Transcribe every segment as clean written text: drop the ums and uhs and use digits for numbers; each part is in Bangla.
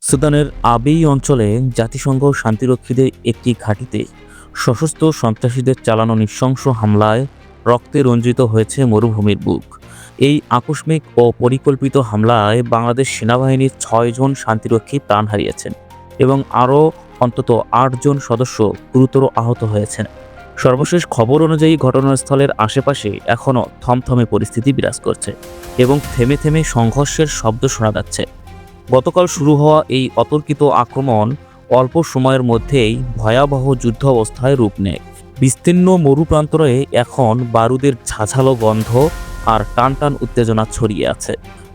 সুদানের আবেই অঞ্চলে জাতিসংঘ শান্তিরক্ষীদের একটি ঘাঁটিতে সশস্ত্র সন্ত্রাসীদের চালানো নৃশংস হামলায় রক্তে রঞ্জিত হয়েছে মরুভূমির বুক। এই আকস্মিক ও পরিকল্পিত হামলায় বাংলাদেশ সেনাবাহিনীর ৬ জন শান্তিরক্ষী প্রাণ হারিয়েছেন এবং আরও অন্তত ৮ জন সদস্য গুরুতর আহত হয়েছেন। সর্বশেষ খবর অনুযায়ী ঘটনাস্থলের আশেপাশে এখনও থমথমে পরিস্থিতি বিরাজ করছে এবং থেমে থেমে সংঘর্ষের শব্দ শোনা যাচ্ছে। গতকাল শুরু হওয়া এই অতর্কিত আক্রমণ অল্প সময়ের মধ্যেই ভয়াবহ যুদ্ধ অবস্থায় রূপ নেয়। বিস্তীর্ণ মরুপ্রান্তরে এখন বারুদের ঝাঝালো গন্ধ আর টানটান উত্তেজনা ছড়িয়ে আছে।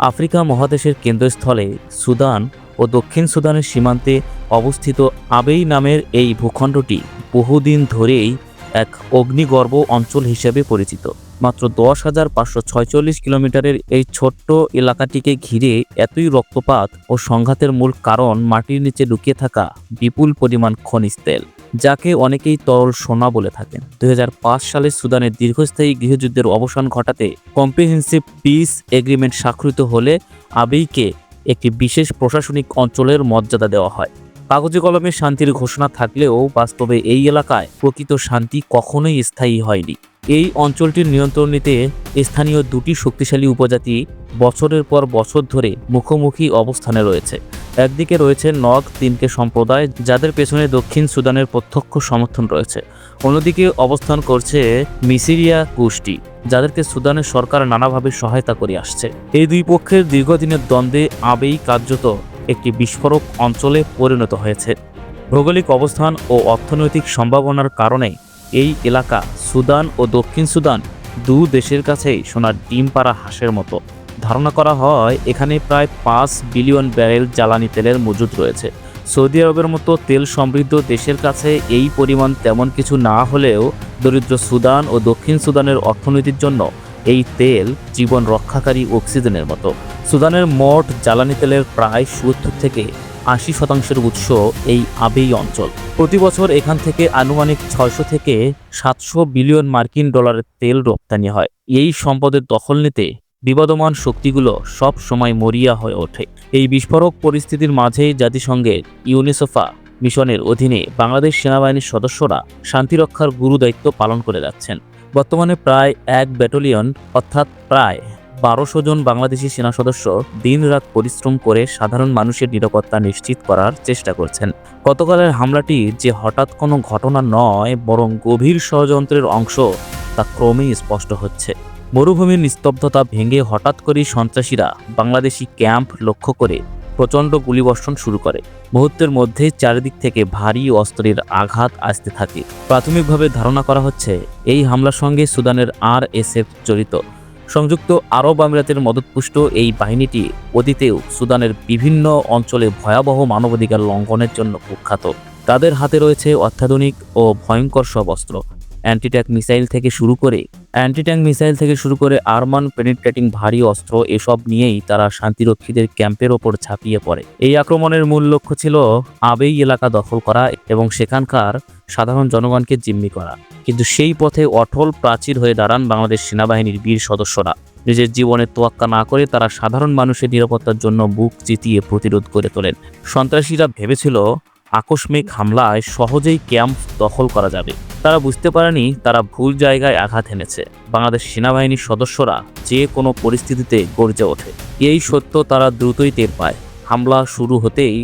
আফ্রিকা মহাদেশের কেন্দ্রস্থলে সুদান ও দক্ষিণ সুদানের সীমান্তে অবস্থিত আবেই নামের এই ভূখণ্ডটি বহুদিন ধরেই এক অগ্নিগর্ভ অঞ্চল হিসেবে পরিচিত। মাত্র ১০,৫৪৬ কিলোমিটারের এই ছোট্ট এলাকাটিকে ঘিরে এতই রক্তপাত ও সংঘাতের মূল কারণ মাটির নিচে লুকিয়ে থাকা বিপুল পরিমাণ খনিজ তেল, যাকে অনেকেই তরল সোনা বলে থাকেন। ২০০৫ সালে সুদানের দীর্ঘস্থায়ী গৃহযুদ্ধের অবসান ঘটাতে কম্প্রিহেনসিভ পিস এগ্রিমেন্ট স্বাক্ষরিত হলে আবেইকে একটি বিশেষ প্রশাসনিক অঞ্চলের মর্যাদা দেওয়া হয়। কাগজে কলমে শান্তির ঘোষণা থাকলেও বাস্তবে এই এলাকায় প্রকৃত শান্তি কখনোই স্থায়ী হয়নি। এই অঞ্চলটির নিয়ন্ত্রণ নিতে স্থানীয় দুটি শক্তিশালী উপজাতি বছরের পর বছর ধরে মুখোমুখি অবস্থানে রয়েছে। একদিকে রয়েছে নগ তিনকে সম্প্রদায়, যাদের পেছনে দক্ষিণ সুদানের প্রত্যক্ষ সমর্থন রয়েছে। অন্যদিকে অবস্থান করছে মিসিরিয়া গোষ্ঠী, যাদেরকে সুদানের সরকার নানাভাবে সহায়তা করে আসছে। এই দুই পক্ষের দীর্ঘদিনের দ্বন্দ্বে আবেই কার্যত একটি বিস্ফোরক অঞ্চলে পরিণত হয়েছে। ভৌগোলিক অবস্থান ও অর্থনৈতিক সম্ভাবনার কারণে এই এলাকা সুদান ও দক্ষিণ সুদান দু দেশের কাছেই সোনার ডিম পাড়া হাঁসের মতো। ধারণা করা হয় এখানে প্রায় ৫ বিলিয়ন ব্যারেল জ্বালানি তেলের মজুদ রয়েছে। সৌদি আরবের মতো তেল সমৃদ্ধ দেশের কাছে এই পরিমাণ তেমন কিছু না হলেও দরিদ্র সুদান ও দক্ষিণ সুদানের অর্থনীতির জন্য এই তেল জীবন রক্ষাকারী অক্সিজেনের মতো। সুদানের মোট জ্বালানি তেলের প্রায় ৭০ থেকে ৮০% উৎস এই আবেই অঞ্চল। প্রতি বছর এখান থেকে আনুমানিক ৬০০ থেকে ৭০০ বিলিয়ন মার্কিন ডলারের তেল রপ্তানি হয়। এই সম্পদের দখল নিতে বিবদমান শক্তিগুলো সব সময় মরিয়া হয়ে ওঠে। এই বিস্ফোরক পরিস্থিতির মাঝেই জাতিসংঘের ইউনিসেফা মিশনের অধীনে বাংলাদেশ সেনাবাহিনীর সদস্যরা শান্তিরক্ষার গুরু দায়িত্ব পালন করে যাচ্ছেন। বর্তমানে প্রায় ১ ব্যাটালিয়ন অর্থাৎ প্রায় ১২০০ জন বাংলাদেশি সেনা সদস্য দিনরাত পরিশ্রম করে সাধারণ মানুষের নিরাপত্তা নিশ্চিত করার চেষ্টা করছেন। গতকালের হামলাটি যে হঠাৎ কোনো ঘটনা নয়, বরং গভীর ষড়যন্ত্রের অংশ, তা ক্রমেই স্পষ্ট হচ্ছে। মরুভূমির নিস্তব্ধতা ভেঙে হঠাৎ করেই সন্ত্রাসীরা বাংলাদেশি ক্যাম্প লক্ষ্য করে প্রচণ্ড গুলিবর্ষণ শুরু করে। মুহূর্তের মধ্যে চারিদিক থেকে ভারী অস্ত্রের আঘাত আসতে থাকে। প্রাথমিকভাবে ধারণা করা হচ্ছে এই হামলার সঙ্গে সুদানের RSF জড়িত। সংযুক্ত আরব আমিরাতের মদতপুষ্ট এই বাহিনীটি অতীতেও সুদানের বিভিন্ন অঞ্চলে ভয়াবহ মানবাধিকার লঙ্ঘনের জন্য কুখ্যাত। তাদের হাতে রয়েছে অত্যাধুনিক ও ভয়ঙ্কর সব অস্ত্র, অ্যান্টি-ট্যাঙ্ক মিসাইল থেকে শুরু করে আরমান পেনিট্রেটিং ভারী অস্ত্র। এসব নিয়েই তারা শান্তিরক্ষীদের ক্যাম্পের ওপর ঝাঁপিয়ে পড়ে। এই আক্রমণের মূল লক্ষ্য ছিল আবেই এলাকা দখল করা এবং সেখানকার সাধারণ জনগণকে জিম্মি করা। কিন্তু সেই পথে অটল প্রাচীর হয়ে দাঁড়ান বাংলাদেশ সেনাবাহিনীর বীর সদস্যরা। নিজের জীবনের তোয়াক্কা না করে তারা সাধারণ মানুষের নিরাপত্তার জন্য বুক চিতিয়ে প্রতিরোধ করে তোলেন। সন্ত্রাসীরা ভেবেছিল আকস্মিক হামলায় সহজেই ক্যাম্প দখল করা যাবে। তারা বুঝতে পারেনি তারা ভুল জায়গায় আঘাত এনেছে। বাংলাদেশ সেনাবাহিনীর সদস্যরা যে কোনো পরিস্থিতিতে গর্জে ওঠে। এই সত্য তারা দ্রুতই টের পায়। হামলা শুরু হতেই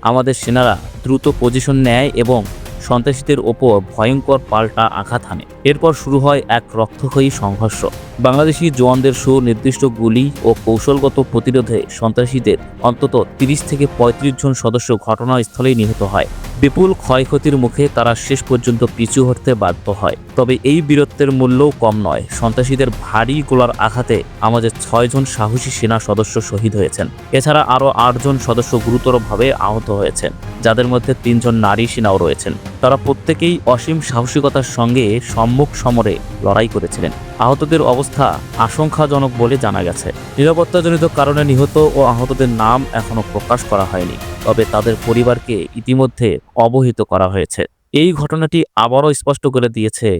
আমাদের সেনারা দ্রুত পজিশন নেয় এবং সন্ত্রাসীদের ওপর ভয়ঙ্কর পাল্টা আঘাত হানে। এরপর শুরু হয় এক রক্তক্ষয়ী সংঘর্ষ। বাংলাদেশি জওয়ানদের সুনির্দিষ্ট গুলি ও কৌশলগত প্রতিরোধে সন্ত্রাসীদের অন্তত ৩০ থেকে ৩৫ জন সদস্য ঘটনাস্থলেই নিহত হয়। বিপুল ক্ষয়ক্ষতির মুখে তারা শেষ পর্যন্ত পিছু হটতে বাধ্য হয়। তবে এই বীরত্বের মূল্যও কম নয়। সন্ত্রাসীদের ভারী গোলার আঘাতে আমাদের ৬ জন সাহসী সেনা সদস্য শহীদ হয়েছেন। এছাড়া আরও ৮ জন সদস্য গুরুতরভাবে আহত হয়েছেন, যাদের মধ্যে ৩ জন নারী সেনাও রয়েছেন। তারা প্রত্যেকেই অসীম সাহসিকতার সঙ্গে সম্মুখ সমরে লড়াই করেছিলেন। আহতদের অবস্থা আশঙ্কাজনক বলে জানা গেছে। নিরাপত্তাজনিত কারণে নিহত ও আহতদের নাম এখনো প্রকাশ করা হয়নি, তবে তাদের পরিবারকে ইতিমধ্যে অবহিত করা হয়েছে। এই ঘটনাটি আবারও স্পষ্ট করে দিয়েছে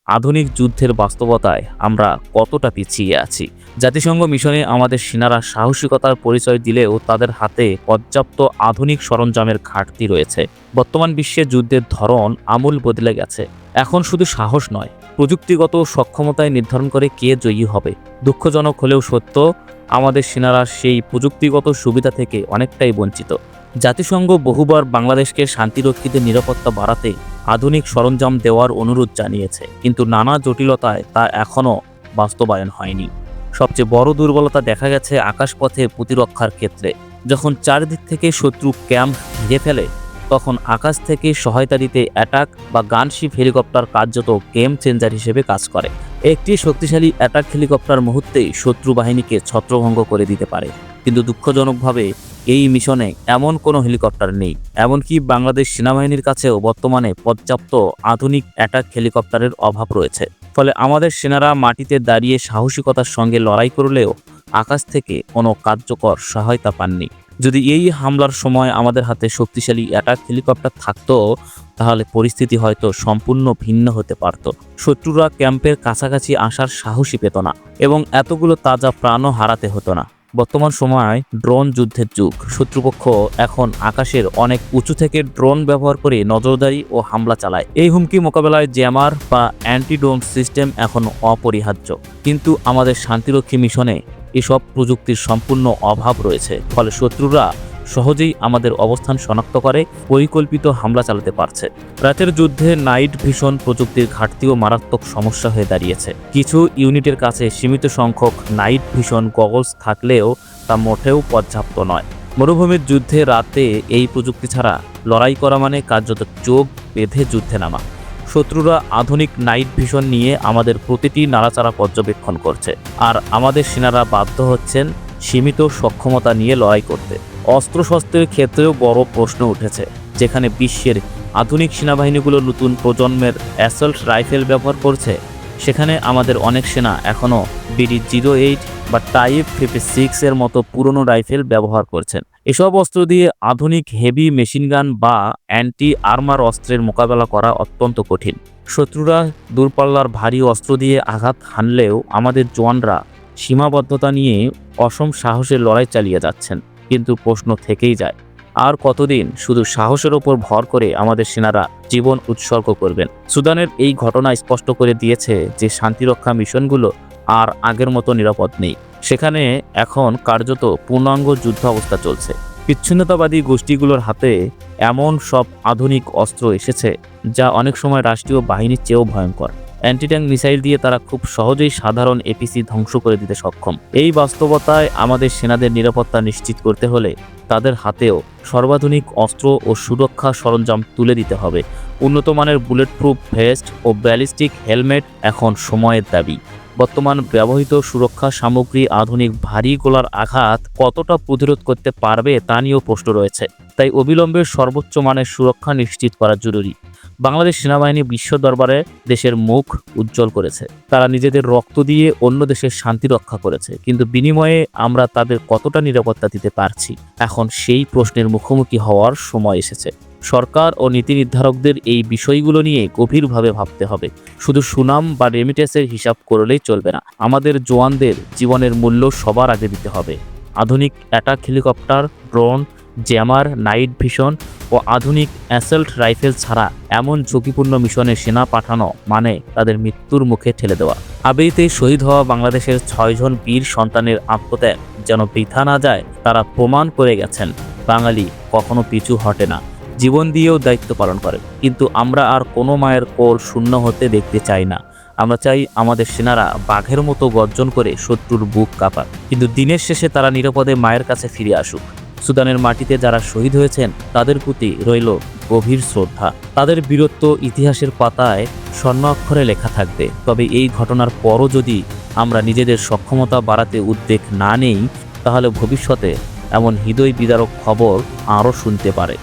আধুনিক যুদ্ধের বাস্তবতায় আমরা কতটা পিছিয়ে আছি। জাতিসংঘ মিশনে আমাদের সেনারা সাহসিকতার পরিচয় দিলেও তাদের হাতে পর্যাপ্ত আধুনিক সরঞ্জামের ঘাটতি রয়েছে। বর্তমান বিশ্বে যুদ্ধের ধরন আমূল বদলে গেছে। এখন শুধু সাহস নয়, প্রযুক্তিগত সক্ষমতায় নির্ধারণ করে কে জয়ী হবে। দুঃখজনক হলেও সত্য, আমাদের সেনারা সেই প্রযুক্তিগত সুবিধা থেকে অনেকটাই বঞ্চিত। জাতিসংঘ বহুবার বাংলাদেশকে শান্তিরক্ষীদের নিরাপত্তা বাড়াতে আধুনিক সরঞ্জাম দেওয়ার অনুরোধ জানিয়েছে, কিন্তু নানা জটিলতায় তা এখনও বাস্তবায়ন হয়নি। সবচেয়ে বড় দুর্বলতা দেখা গেছে আকাশপথে প্রতিরক্ষার ক্ষেত্রে। যখন চারদিক থেকে শত্রু ক্যাম্প ঘিরে ফেলে, তখন আকাশ থেকে সহায়তা দিতে অ্যাটাক বা গানশিপ হেলিকপ্টার কার্যত গেম চেঞ্জার হিসেবে কাজ করে। একটি শক্তিশালী অ্যাটাক হেলিকপ্টার মুহূর্তেই শত্রু বাহিনীকে ছত্রভঙ্গ করে দিতে পারে, কিন্তু দুঃখজনকভাবে এই মিশনে এমন কোনো হেলিকপ্টার নেই। এমনকি বাংলাদেশ সেনাবাহিনীর কাছেও বর্তমানে পর্যাপ্ত আধুনিক অ্যাটাক হেলিকপ্টারের অভাব রয়েছে। ফলে আমাদের সেনারা মাটিতে দাঁড়িয়ে সাহসিকতার সঙ্গে লড়াই করলেও আকাশ থেকে কোনো কার্যকর সহায়তা পাননি। যদি এই হামলার সময় আমাদের হাতে শক্তিশালী অ্যাটাক হেলিকপ্টার থাকতো, তাহলে পরিস্থিতি হয়তো সম্পূর্ণ ভিন্ন হতে পারত। শত্রুরা ক্যাম্পের কাছাকাছি আসার সাহসই পেত না এবং এতগুলো তাজা প্রাণও হারাতে হতো না। বর্তমান সময় ড্রোন যুদ্ধের যুগ। শত্রুপক্ষ এখন আকাশের অনেক উঁচু থেকে ড্রোন ব্যবহার করে নজরদারি ও হামলা চালায়। এই হুমকি মোকাবেলায় জ্যামার বা অ্যান্টিড্রোন সিস্টেম এখন অপরিহার্য, কিন্তু আমাদের শান্তিরক্ষী মিশনে এসব প্রযুক্তির সম্পূর্ণ অভাব রয়েছে। ফলে শত্রুরা সহজেই আমাদের অবস্থান শনাক্ত করে পরিকল্পিত হামলা চালাতে পারছে। রাতের যুদ্ধে নাইট ভিশন প্রযুক্তির ঘাটতিও মারাত্মক সমস্যা হয়ে দাঁড়িয়েছে। কিছু ইউনিটের কাছে সীমিত সংখ্যক নাইট ভিশন গগলস থাকলেও তা মোটেও পর্যাপ্ত নয়। মরুভূমির যুদ্ধে রাতে এই প্রযুক্তি ছাড়া লড়াই করা মানে কার্যত চোখ বেঁধে যুদ্ধে নামা। শত্রুরা আধুনিক নাইট ভিশন নিয়ে আমাদের প্রতিটি নাড়াচাড়া পর্যবেক্ষণ করছে, আর আমাদের সেনারা বাধ্য হচ্ছেন সীমিত সক্ষমতা নিয়ে লড়াই করতে। অস্ত্রশস্ত্রের ক্ষেত্রেও বড় প্রশ্ন উঠেছে। যেখানে বিশ্বের আধুনিক সেনাবাহিনীগুলো নতুন প্রজন্মের অ্যাসল্ট রাইফেল ব্যবহার করছে, সেখানে আমাদের অনেক সেনা এখনও BD-08 বা টাইপ 56 এর মতো পুরনো রাইফেল ব্যবহার করছেন। এসব অস্ত্র দিয়ে আধুনিক হেভি মেশিনগান বা অ্যান্টি আর্মার অস্ত্রের মোকাবেলা করা অত্যন্ত কঠিন। শত্রুরা দূরপাল্লার ভারী অস্ত্র দিয়ে আঘাত হানলেও আমাদের জওয়ানরা সীমাবদ্ধতা নিয়ে অসম সাহসের লড়াই চালিয়ে যাচ্ছেন। কিন্তু প্রশ্ন থেকেই যায়, আর কতদিন শুধু সাহসের ওপর ভর করে আমাদের সেনারা জীবন উৎসর্গ করবেন? সুদানের এই ঘটনা স্পষ্ট করে দিয়েছে যে শান্তিরক্ষা মিশনগুলো আর আগের মতো নিরাপদ নেই। সেখানে এখন কার্যত পূর্ণাঙ্গ যুদ্ধ অবস্থা চলছে। বিচ্ছিন্নতাবাদী গোষ্ঠীগুলোর হাতে এমন সব আধুনিক অস্ত্র এসেছে যা অনেক সময় রাষ্ট্রীয় বাহিনীর চেয়েও ভয়ঙ্কর। অ্যান্টি-ট্যাঙ্ক মিসাইল দিয়ে তারা খুব সহজেই সাধারণ এপিসি ধ্বংস করে দিতে সক্ষম। এই বাস্তবতায় আমাদের সেনাদের নিরাপত্তা নিশ্চিত করতে হলে তাদের হাতেও সর্বাধুনিক অস্ত্র ও সুরক্ষা সরঞ্জাম তুলে দিতে হবে। উন্নত মানের বুলেট প্রুফ ভেস্ট ও ব্যালিস্টিক হেলমেট এখন সময়ের দাবি। বর্তমান ব্যবহৃত সুরক্ষা সামগ্রী আধুনিক ভারী গোলার আঘাত কতটা প্রতিরোধ করতে পারবে তা নিয়েও প্রশ্ন রয়েছে। তাই অবিলম্বে সর্বোচ্চ মানের সুরক্ষা নিশ্চিত করা জরুরি। বাংলাদেশ সেনাবাহিনী বিশ্ব দরবারে দেশের মুখ উজ্জ্বল করেছে। তারা নিজেদের রক্ত দিয়ে অন্য দেশের শান্তি রক্ষা করেছে, কিন্তু বিনিময়ে আমরা তাদের কতটা নিরাপত্তা দিতে পারছি? এখন সেই প্রশ্নের মুখোমুখি হওয়ার সময় এসেছে। সরকার ও নীতি নির্ধারকদের এই বিষয়গুলো নিয়ে গভীরভাবে ভাবতে হবে। শুধু সুনাম বা রেমিটেন্সের হিসাব করলেই চলবে না। আমাদের জওয়ানদের জীবনের মূল্য সবার আগে দিতে হবে। আধুনিক attack helicopter, drone, jammer, night vision ও আধুনিক অ্যাসল্ট রাইফেল ছাড়া এমন ঝুঁকিপূর্ণ মিশনে সেনা পাঠানো মানে তাদের মৃত্যুর মুখে ঠেলে দেওয়া। আবেইতে শহীদ হওয়া বাংলাদেশের 6 জন বীর সন্তানের আত্মত্যাগ যেন বৃথা না যায়। তারা প্রমাণ করে গেছেন বাঙালি কখনো পিছু হটে না, জীবন দিয়েও দায়িত্ব পালন করে। কিন্তু আমরা আর কোনো মায়ের কোল শূন্য হতে দেখতে চাই না। আমরা চাই আমাদের সেনারা বাঘের মতো গর্জন করে শত্রুর বুক কাঁপাক, কিন্তু দিনের শেষে তারা নিরাপদে মায়ের কাছে ফিরে আসুক। সুদানের মাটিতে যারা শহীদ হয়েছেন তাদের প্রতি রইল গভীর শ্রদ্ধা। তাদের বীরত্ব ইতিহাসের পাতায় স্বর্ণ অক্ষরে লেখা থাকবে। তবে এই ঘটনার পরও যদি আমরা নিজেদের সক্ষমতা বাড়াতে উদ্যোগ না নেই, তাহলে ভবিষ্যতে এমন হৃদয় বিদারক খবর আরও শুনতে পারে।